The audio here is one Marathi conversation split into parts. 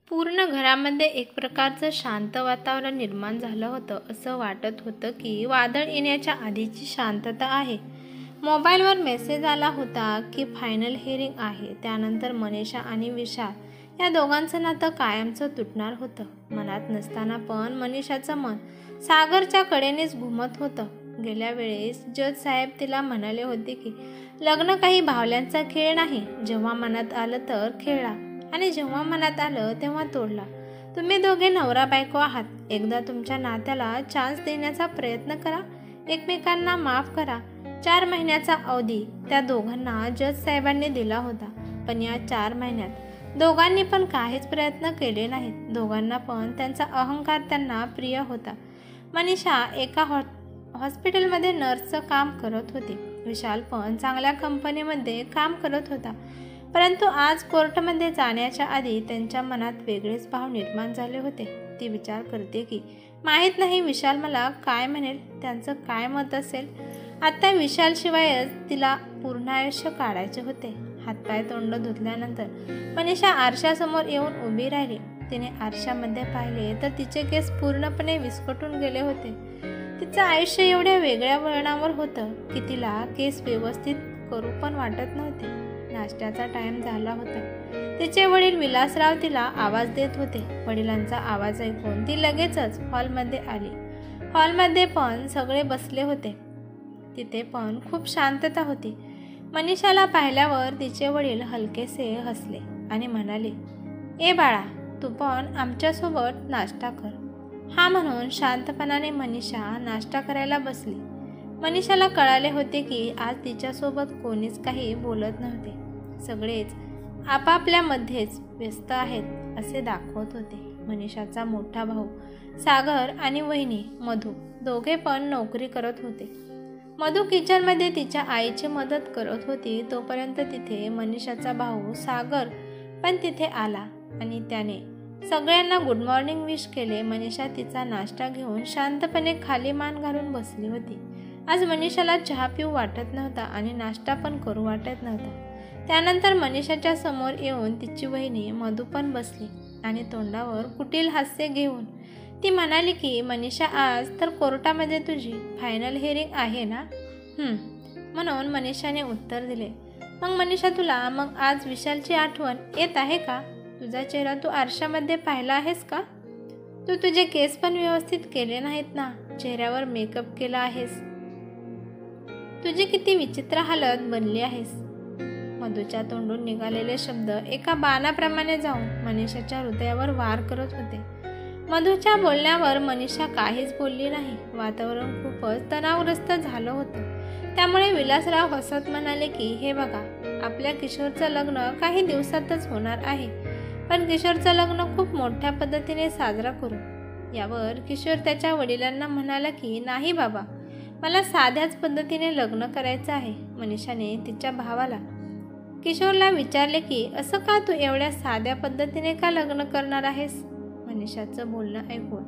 पूर्ण घरामध्ये एक प्रकारचं शांत वातावरण निर्माण झालं होतं. असं वाटत होतं की वादळ येण्याच्या आधीची शांतता आहे. मोबाईलवर मेसेज आला होता की फायनल हिअरिंग आहे. त्यानंतर मनीषा आणि विशाल या दोघांचं नातं कायमचं तुटणार होतं. मनात नसताना पण मनीषाचं मन सागरच्या कडेनेच घुमत होतं. गेल्या वेळेस जज साहेब तिला म्हणाले होते की लग्न काही भावल्यांचा खेळ नाही. जेव्हा मनात आलं तर खेळला आणि जेव्हा मनात आलं तेव्हा तोडला. तुम्ही दोघे नवरा बायको आहात. एकदा तुमच्या नात्याला चान्स देण्याचा प्रयत्न करा. एकमेकांना माफ करा. 4 महिन्याचा अवधी त्या दोघांना जज साहेबांनी दिला होता. पण या 4 महिन्यात दोघांनी पण काहीच प्रयत्न केले नाहीत. दोघांना पण त्यांचा अहंकार त्यांना प्रिय होता. मनीषा एका हॉस्पिटलमध्ये नर्सचं काम करत होती. विशाल पण चांगल्या कंपनीमध्ये काम करत होता. परंतु आज कोर्टमध्ये जाण्याच्या आधी त्यांच्या मनात वेगळेच भाव निर्माण झाले होते. ती विचार करते की माहीत नाही विशाल मला काय म्हणेल, त्यांचं काय मत असेल. आता विशालशिवायच तिला पूर्ण आयुष्य काढायचे होते. हातपाय तोंड धुतल्यानंतर मनीषा आरशासमोर येऊन उभी राहिली. तिने आरशामध्ये पाहिले तर तिचे केस पूर्णपणे विस्कटून गेले होते. तिचं आयुष्य एवढ्या वेगळ्या वळणावर होतं की तिला केस व्यवस्थित करू पण वाटत नव्हते. नाश्त्याचा टाइम झाला होता. तिचे वडील विलासराव तिला आवाज देत होते. वडिलांचा आवाज ऐकून ती लगेचच हॉलमध्ये आली. हॉलमध्ये पण सगळे बसले होते. तिथे पण खूप शांतता होती. मनीषाला पाहिल्यावर तिचे वडील हलकेसे हसले आणि म्हणाले, ए बाळा, तू पण आमच्यासोबत नाश्ता कर. हा म्हणून शांतपणाने मनीषा नाश्ता करायला बसली. मनीषाला कळाले होते की आज तिच्यासोबत कोणीच काही बोलत नव्हते. सगळेच आपापल्यामध्येच व्यस्त आहेत असे दाखवत होते. मनीषाचा मोठा भाऊ सागर आणि वहिनी मधू दोघे पण नोकरी करत होते. मधू किचनमध्ये तिच्या आईची मदत करत होती. तोपर्यंत तिथे मनीषाचा भाऊ सागर पण तिथे आला आणि त्याने सगळ्यांना गुड मॉर्निंग विश केले. मनीषा तिचा नाश्ता घेऊन शांतपणे खाली मान घालून बसली होती. आज मनीषाला चहा पिऊ वाटत नव्हता आणि नाश्ता पण करू वाटत नव्हता. त्यानंतर मनीषाच्या समोर येऊन तिची वहिनी मधू पण बसली आणि तोंडावर कुटील हास्य घेऊन ती म्हणाली की मनीषा, आज तर कोर्टामध्ये तुझी फायनल हिअरिंग आहे ना? म्हणून मनीषाने उत्तर दिले. मग मनीषा, तुला मग आज विशालची आठवण येत आहे का? तुझा चेहरा तू आरशामध्ये पाहिला आहेस का? तू तुझे केस पण व्यवस्थित केले नाहीत ना? चेहऱ्यावर मेकअप केला आहेस. तुझी किती विचित्र हालत बनली आहेस. मधूच्या तोंडून निघालेले शब्द एका बाणाप्रमाणे जाऊन मनीषाच्या हृदयावर वार करत होते. मधूच्या बोलण्यावर मनीषा काहीच बोलली नाही. वातावरण खूपच तणावग्रस्त झालं होतं. त्यामुळे विलासराव हसत म्हणाले की हे बघा, आपल्या किशोरचं लग्न काही दिवसातच होणार आहे. पण किशोरचं लग्न खूप मोठ्या पद्धतीने साजरा करू. यावर किशोर त्याच्या वडिलांना म्हणाला की नाही बाबा, मला साध्याच पद्धतीने लग्न करायचं आहे. मनीषाने तिच्या भावाला किशोरला विचारले की असं का, तू एवढ्या साध्या पद्धतीने का लग्न करणार आहेस? मनीषाचं बोलणं ऐकून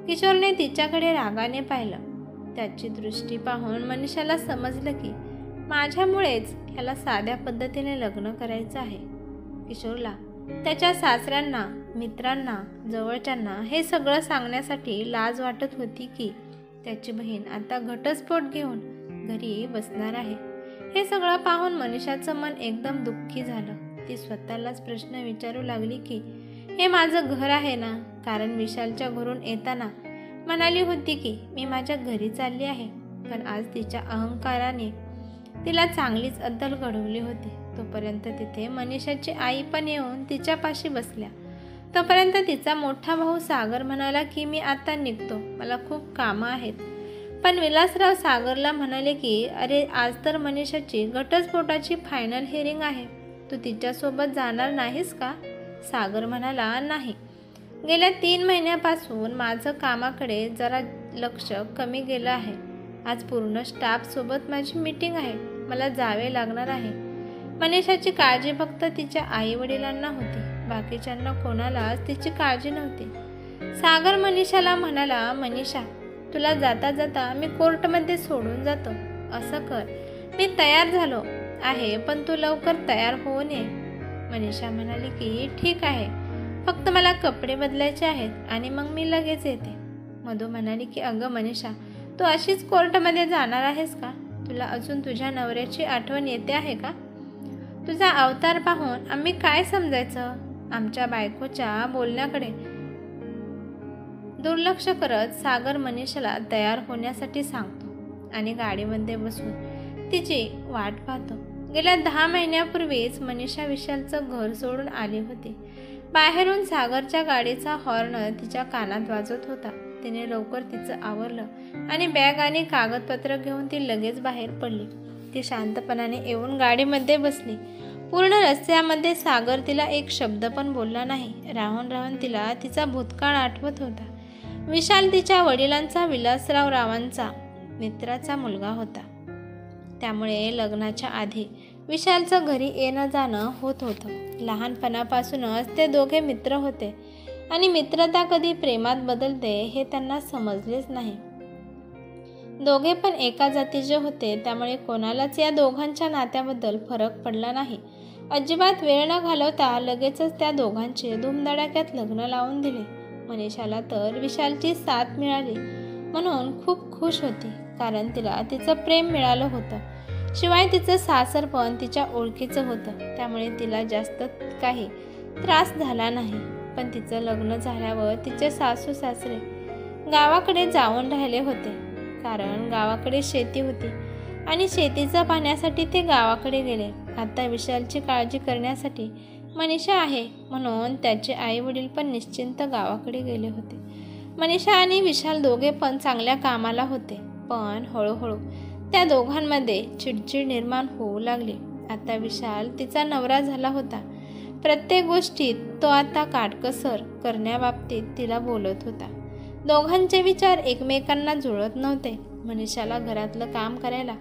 किशोरने तिच्याकडे रागाने पाहिलं. त्याची दृष्टी पाहून मनीषाला समजलं की माझ्यामुळेच ह्याला साध्या पद्धतीने लग्न करायचं आहे. किशोरला त्याच्या सासऱ्यांना, मित्रांना, जवळच्यांना हे सगळं सांगण्यासाठी लाज वाटत होती की त्याची बहीण आता घटस्फोट घेऊन घरी बसणार आहे. हे सगळं पाहून मनीषाचं मन एकदम दुःखी झालं. ती स्वतःलाच प्रश्न विचारू लागली की हे माझं घर आहे ना? कारण विशालच्या घरून येताना म्हणाली होती की मी माझ्या घरी चालली आहे. पण आज तिच्या अहंकाराने तिला चांगलीच अद्दल घडवली होती. तोपर्यंत तिथे मनीषाची आई पण येऊन तिच्यापाशी बसल्या. तोपर्यंत तिचा मोठा भाऊ सागर म्हणाला की मी आता निघतो, मला खूप कामं आहेत. पण विलासराव सागरला म्हणाले की अरे, आज तर मनीषाची घटस्फोटाची फायनल हिअरिंग आहे. तू तिच्यासोबत जाणार नाहीस का? सागर म्हणाला नाही. गेल्या 3 महिन्यापासून माझं कामाकडे जरा लक्ष कमी गेलं आहे. आज पूर्ण स्टाफसोबत माझी मीटिंग आहे, मला जावे लागणार आहे. मनीषाची काळजी फक्त तिच्या आई वडिलांना होती. बाकीच्यांना कोणालाच तिची काळजी नव्हती. सागर मनीषाला म्हणाला, मनीषा, तुला जाता जाता मी कोर्टमध्ये सोडून जातो. असं कर, मी तयार झालो आहे, पण तू लवकर तयार होऊन ये. मनीषा म्हणाली की ठीक आहे. फक्त मला कपडे बदलायचे आहेत आणि मग मी लगेच येते. मधू म्हणाली की अगं मनीषा, तू अशीच कोर्टमध्ये जाणार आहेस का? तुला अजून तुझ्या नवऱ्याची आठवण येते आहे का? तुझा अवतार पाहून आम्ही काय समजायचं? आमच्या बायकोच्या बोलण्याकडे दुर्लक्ष करत सागर मनीषाला तयार होण्यासाठी सांगतो आणि गाडीमध्ये बसून तिची वाट पाहतो. गेल्या 10 महिन्यापूर्वीच मनीषा विशालचं घर सोडून आली होती. बाहेरून सागरच्या गाडीचा हॉर्न तिच्या कानात वाजत होता. तिने लवकर तिचं आवरलं आणि बॅग आणि कागदपत्र घेऊन ती लगेच बाहेर पडली. ती शांतपणाने येऊन गाडीमध्ये बसली. पूर्ण रस्त्यामध्ये सागर तिला एक शब्द पण बोलला नाही. राहून राहून तिला तिचा भूतकाळ आठवत होता. विशाल तिच्या वडिलांचा विलासराव रावांचा मित्राचा मुलगा होता. त्यामुळे लग्नाच्या आधी विशालचं घरी येणं जाणं होत होतं. लहानपणापासूनच ते दोघे मित्र होते आणि मित्रता कधी प्रेमात बदलते हे त्यांना समजलेच नाही. दोघे पण एका जातीचे होते, त्यामुळे कोणालाच या दोघांच्या नात्याबद्दल फरक पडला नाही. अजिबात वेळ न घालवता लगेचच त्या दोघांचे धूमधडाक्यात लग्न लावून दिले. मनीषाला तर विशालची साथ मिळाली म्हणून खूप खुश होती, कारण तिला तिचं प्रेम मिळालं होतं. शिवाय तिचं सासर पण तिच्या ओळखीचं होतं, त्यामुळे तिला जास्त काही त्रास झाला नाही. पण तिचं लग्न झाल्यावर तिचे सासू सासरे गावाकडे जाऊन राहिले होते, कारण गावाकडे शेती होती आणि शेतीचं पाहण्यासाठी ते गावाकडे गेले. आता विशालची काळजी करण्यासाठी मनीषा आहे म्हणून त्याचे आई वडील पण निश्चिंत गावाकडे गेले होते. मनीषा आणि विशाल दोघे पण चांगल्या कामाला होते, पण हळूहळू त्या दोघांमध्ये चिडचिड निर्माण होऊ लागली. आता विशाल तिचा नवरा झाला होता. प्रत्येक गोष्टीत तो आता काटकसर करण्याबाबतीत तिला बोलत होता. दोघांचे विचार एकमेकांना जुळत नव्हते. मनीषाला घरातलं काम करायला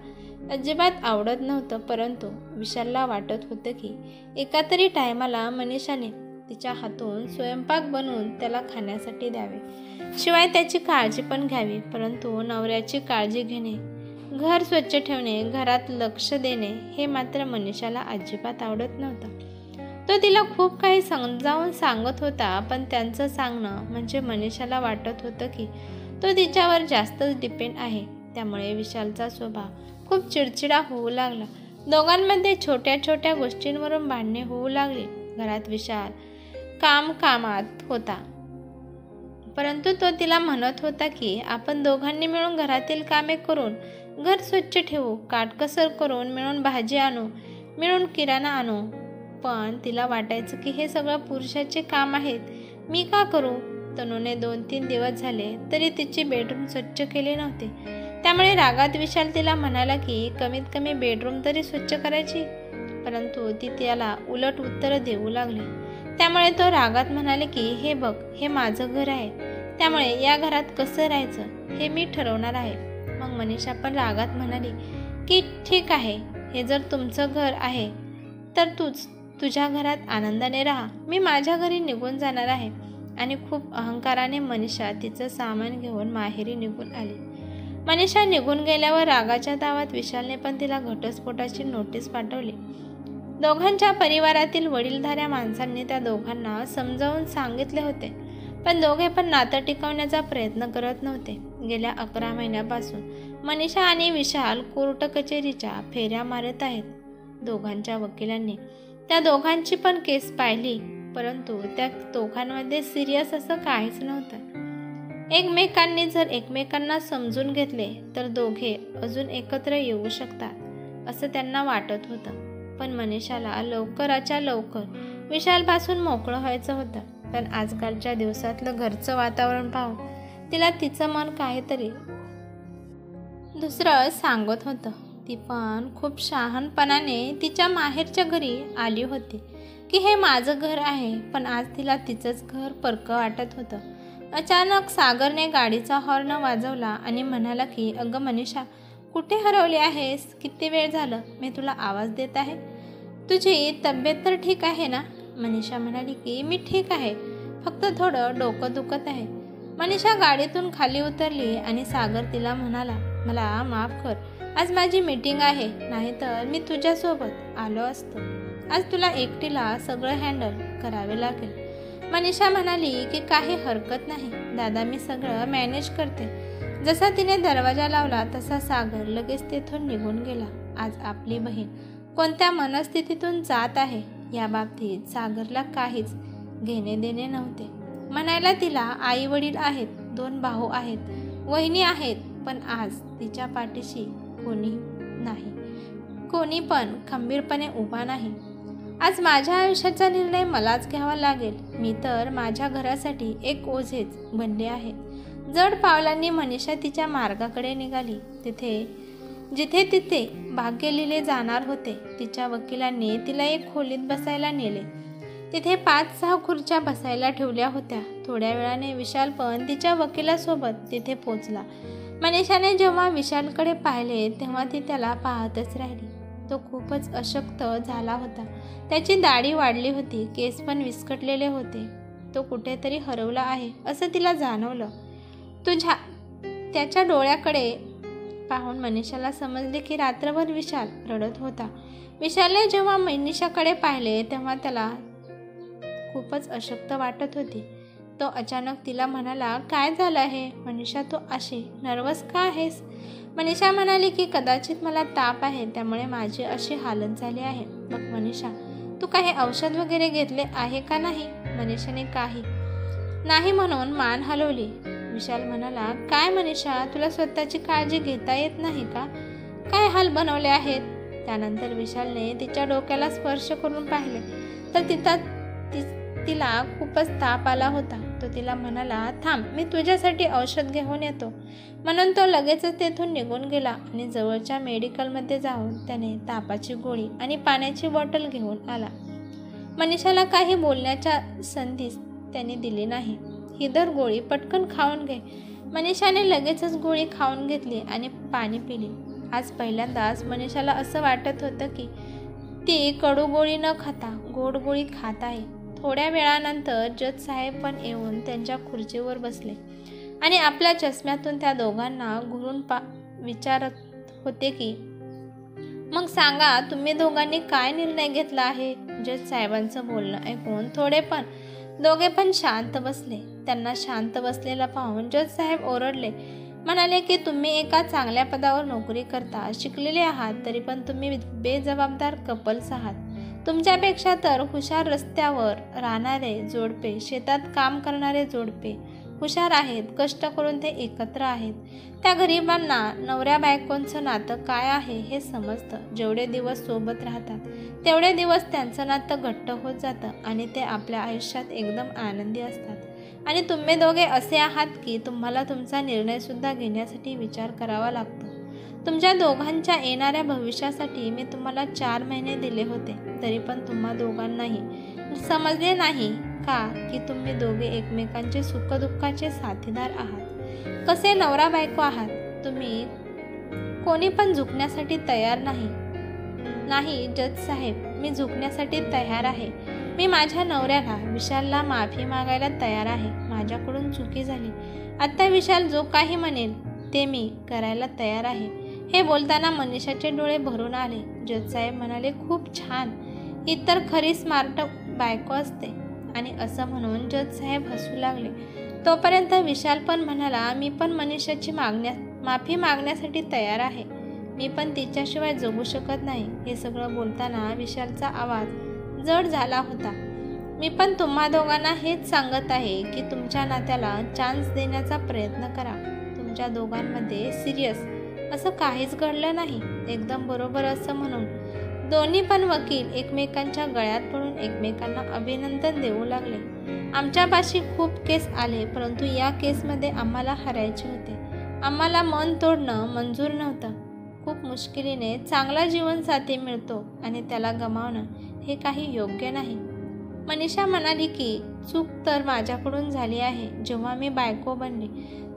अजिबात आवडत नव्हतं, परंतु विशालला वाटत होतं की एका तरी टायमाला मनीषाने तिच्या हातून स्वयंपाक बनवून त्याला खाण्यासाठी द्यावे, शिवाय त्याची काळजी पण घ्यावी. परंतु नवऱ्याची काळजी घेणे, घर स्वच्छ ठेवणे, घरात लक्ष देणे हे मात्र मनीषाला अजिबात आवडत नव्हतं. तो तिला खूप काही समजावून सांगत होता, पण त्यांचं सांगणं म्हणजे मनीषाला वाटत होतं की तो तिच्यावर जास्तच डिपेंड आहे. त्यामुळे विशालचा स्वभाव खूप चिडचिडा होऊ लागला. दोघांमध्ये छोट्या छोट्या गोष्टींवरून भांडणे होऊ लागली. घरात विशाल कामात होता, परंतु तो तिला म्हणत होता की आपण दोघांनी मिळून घरातील कामे करून घर स्वच्छ ठेवू, काटकसर करून मिळून भाजी आणू, मिळून किराणा आणू. पण तिला वाटायचं की हे सगळं पुरुषाचे काम आहेत, मी का करू? तनूने 2-3 दिवस झाले तरी तिची बेडरूम स्वच्छ केली नव्हती. त्यामुळे रागात विशाल तिला म्हणाला की कमीत कमी बेडरूम तरी स्वच्छ करायची, परंतु ती त्याला उलट उत्तर देऊ लागली. त्यामुळे तो रागात म्हणाले की हे बघ, हे माझं घर आहे, त्यामुळे या घरात कसं राहायचं हे मी ठरवणार आहे. मग मनीषा पण रागात म्हणाली की ठीक आहे, हे जर तुमचं घर आहे तर तुझ्या घरात आनंदाने राहा, मी माझ्या घरी निघून जाणार आहे. आणि खूप अहंकाराने मनीषा तिचं सामान घेऊन माहेरी निघून आली. मनीषा निघून गेल्यावर रागाच्या तावात विशालने पण तिला घटस्फोटाची नोटीस पाठवली. दोघांच्या परिवारातील वडीलधाऱ्या माणसांनी त्या दोघांना समजावून सांगितले होते, पण दोघे पण नातं टिकवण्याचा प्रयत्न करत नव्हते. गेल्या 11 महिन्यापासून मनीषा आणि विशाल कोर्ट कचेरीच्या फेऱ्या मारत आहेत. दोघांच्या वकिलांनी त्या दोघांची पण केस पाहिली, परंतु त्या दोघांमध्ये सिरियस असं काहीच नव्हतं. एकमेकांनी जर एकमेकांना समजून घेतले तर दोघे अजून एकत्र येऊ शकतात असं त्यांना वाटत होतं. पण मनीषाला लवकराच्या लवकर विशालपासून मोकळं व्हायचं होतं. पण आजकालच्या दिवसातलं घरचं वातावरण पाहून तिला तिचं मन काहीतरी दुसरं सांगत होतं. ती पण खूप शहाणपणाने तिच्या माहेरच्या घरी आली होती की हे माझं घर आहे, पण आज तिला तिचंच घर परकं वाटत होतं. अचानक सागरने गाडीचा हॉर्न वाजवला आणि म्हणाला की अगं मनीषा, कुठे हरवली आहेस? किती वेळ झालं मी तुला आवाज देत आहे. तुझी तब्येत तर ठीक आहे ना? मनीषा म्हणाली की मी ठीक आहे, फक्त थोडं डोकं दुखत आहे. मनीषा गाडीतून खाली उतरली आणि सागर तिला म्हणाला, मला माफ कर, आज माझी मीटिंग आहे, नाहीतर मी तुझ्यासोबत आलो असतो. आज तुला एकटीला सगळं हँडल करावे लागेल. मनीषा म्हणाली की काही हरकत नाही दादा, मी सगळं मॅनेज करते. जसा तिने दरवाजा लावला तसा सागर लगेच तेथून निघून गेला. आज आपली बहीण कोणत्या मनस्थितीतून जात आहे या बाबतीत सागरला काहीच घेणे देणे नव्हते. म्हणायला तिला आई वडील आहेत, 2 भाऊ आहेत, वहिनी आहेत, पण आज तिच्या पाठीशी कोणी नाही, कोणी पण खंबीरपणे उभा नाही. आज माझ्या आयुष्याचा निर्णय मलाच घ्यावा लागेल. मी तर माझ्या घरासाठी एक ओझेच बनले आहे. जड पावलांनी मनीषा तिच्या मार्गाकडे निघाली. जिथे तिथे भाग्य लिहिले जाणार होते. तिच्या वकिलांनी तिला एक खोलीत बसायला नेले. तिथे 5-6 खुर्च्या बसायला ठेवल्या होत्या. थोड्या वेळाने विशाल पण तिच्या वकिलासोबत तिथे पोचला. मनीषाने जेव्हा विशालकडे पाहिले तेव्हा ती त्याला पाहतच राहिली. तो खूपच अशक्त झाला होता. त्याची दाढी वाढली होती, केस पण विस्कटलेले होते. तो कुठेतरी हरवला आहे असं तिला जाणवलं. त्याच्या डोळ्याकडे पाहून मनीषाला समजले की रात्रभर विशाल रडत होता. विशालने जेव्हा मनीषाकडे पाहिले तेव्हा त्याला खूपच अशक्त वाटत होती. तो अचानक तिला म्हणाला, काय झालं आहे मनीषा, तू अशी नर्वस का आहेस? मनीषा म्हणाली की कदाचित मला ताप आहे, त्यामुळे माझी अशी हालत झाली आहे. मग मनीषा, तू काही औषध वगैरे घेतले आहे का नाही? मनीषाने काही नाही म्हणून मान हलवली. विशाल म्हणाला, काय मनीषा, तुला स्वतःची काळजी घेता येत नाही का? काय हाल बनवले आहेत? त्यानंतर विशालने तिच्या डोक्याला स्पर्श करून पाहिले तर तिला खूपच ताप आला होता. तो तिला म्हणाला, थांब, मी तुझ्यासाठी औषध घेऊन येतो. म्हणून तो लगेचच तेथून निघून गेला आणि जवळच्या मेडिकलमध्ये जाऊन त्याने तापाची गोळी आणि पाण्याची बॉटल घेऊन आला. मनीषाला काही बोलण्याच्या संधीच त्याने दिली नाही. ही धर गोळी, पटकन खाऊन घे. मनीषाने लगेचच गोळी खाऊन घेतली आणि पाणी पिली. आज पहिल्यांदाच मनीषाला असं वाटत होतं की ती कडू गोळी न खाता गोड गोळी खात आहे. थोड्या वेळानंतर जज साहेब पण येऊन त्यांच्या खुर्चीवर बसले आणि आपल्या चष्म्यातून त्या दोघांना घुरून विचारत होते की मग सांगा, तुम्ही दोघांनी काय निर्णय घेतला आहे? जज साहेबांचं बोलणं ऐकून दोघे पण शांत बसले. त्यांना शांत बसलेला पाहून जज साहेब ओरडले, म्हणाले की तुम्ही एका चांगल्या पदावर नोकरी करता, शिकलेले आहात, तरी पण तुम्ही बेजबाबदार कपल्स आहात. तुमच्यापेक्षा तर हुशार रस्त्यावर राहणारे जोडपे, शेतात काम करणारे जोडपे हुशार आहेत. कष्ट करून ते एकत्र आहेत. त्या गरिबांना नवऱ्या बायकोंचं नातं काय आहे हे समजतं. जेवढे दिवस सोबत राहतात तेवढे दिवस त्यांचं नातं घट्ट होत जातं आणि ते आपल्या आयुष्यात एकदम आनंदी असतात. आणि तुम्ही दोघे असे आहात की तुम्हाला तुमचा निर्णयसुद्धा घेण्यासाठी विचार करावा लागतो. तुमच्या दोघांच्या येणाऱ्या भविष्यासाठी मी तुम्हाला 4 महिने दिले होते, तरी पण तुम्हा दोघांनाही समजले नाही का की तुम्ही दोघे एकमेकांचे सुखदुःखाचे साथीदार आहात. कसे नवरा बायको आहात तुम्ही. कोणी पण झुकण्यासाठी तयार नाही. जज साहेब, मी झुकण्यासाठी तयार आहे. मी माझ्या नवऱ्याला विशालला माफी मागायला तयार आहे. माझ्याकडून चुकी झाली. आता विशाल जो काही म्हणेल ते मी करायला तयार आहे. हे बोलताना मनीषाचे डोळे भरून आले. जज साहेब म्हणाले, खूप छान, ही तर खरी स्मार्ट बायको असते. आणि असं म्हणून जज साहेब हसू लागले. तोपर्यंत विशाल पण म्हणाला, मी पण मनीषाची माफी मागण्यासाठी तयार आहे. मी पण तिच्याशिवाय जगू शकत नाही. हे सगळं बोलताना विशालचा आवाज जड झाला होता. मी पण तुम्हा दोघांना हेच सांगत आहे की तुमच्या नात्याला चान्स देण्याचा प्रयत्न करा. तुमच्या दोघांमध्ये सिरियस असं काहीच घडलं नाही. एकदम बरोबर असं म्हणून दोन्ही पण वकील एकमेकांच्या गळ्यात पडून एकमेकांना अभिनंदन देऊ लागले. आमच्यापाशी खूप केस आले, परंतु या केसमध्ये आम्हाला हरायचे होते. आम्हाला मन तोडणं मंजूर नव्हतं. खूप मुश्किलीने चांगला जीवनसाथी मिळतो आणि त्याला गमावणं हे काही योग्य नाही. मनीषा म्हणाली की चूक तर माझ्याकडून झाली आहे. जेव्हा मी बायको बनली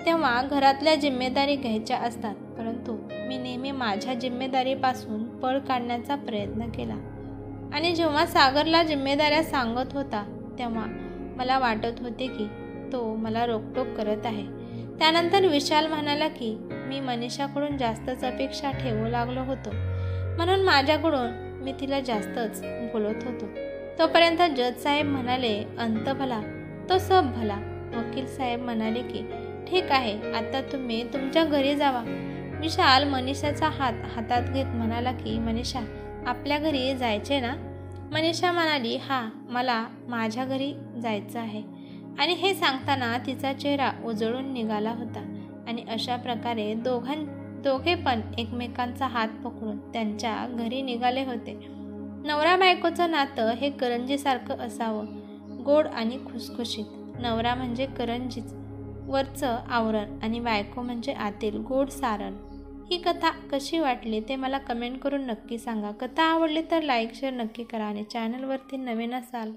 तेव्हा घरातल्या जिम्मेदारी घ्यायच्या असतात, परंतु मी नेहमी माझ्या जिम्मेदारीपासून पळ काढण्याचा प्रयत्न केला. आणि जेव्हा सागरला जिम्मेदाऱ्या सांगत होता तेव्हा मला वाटत होते की तो मला रोकटोक करत आहे. त्यानंतर विशाल म्हणाला की मी मनीषाकडून जास्तच अपेक्षा ठेवू लागलो होतो, म्हणून माझ्याकडून मी तिला जास्तच बोलत होतो. तोपर्यंत जज साहेब म्हणाले, अंत भला, तो सब भला. वकील साहेब म्हणाले की ठीक आहे, आता तुम्ही तुमच्या घरी जावा. विशाल मनीषाचा हात हातात घेत म्हणाला की मनीषा, आपल्या घरी जायचे ना? मनीषा म्हणाली, हां, मला माझ्या घरी जायचं आहे. आणि हे सांगताना तिचा चेहरा उजळून निघाला होता. आणि अशा प्रकारे दोघे पण एकमेकांचा हात पकडून त्यांच्या घरी निघाले होते. नवरा बायकोचं नातं हे करंजीसारखं असावं, गोड आणि खुसखुशीत. नवरा म्हणजे करंजीच वरचं आवरण आणि बायको म्हणजे आतील गोड सारण. ही कथा कशी वाटली ते मला कमेंट करून नक्की सांगा. कथा आवडली तर लाईक शेअर नक्की करा आणि चॅनलवरती नवीन असाल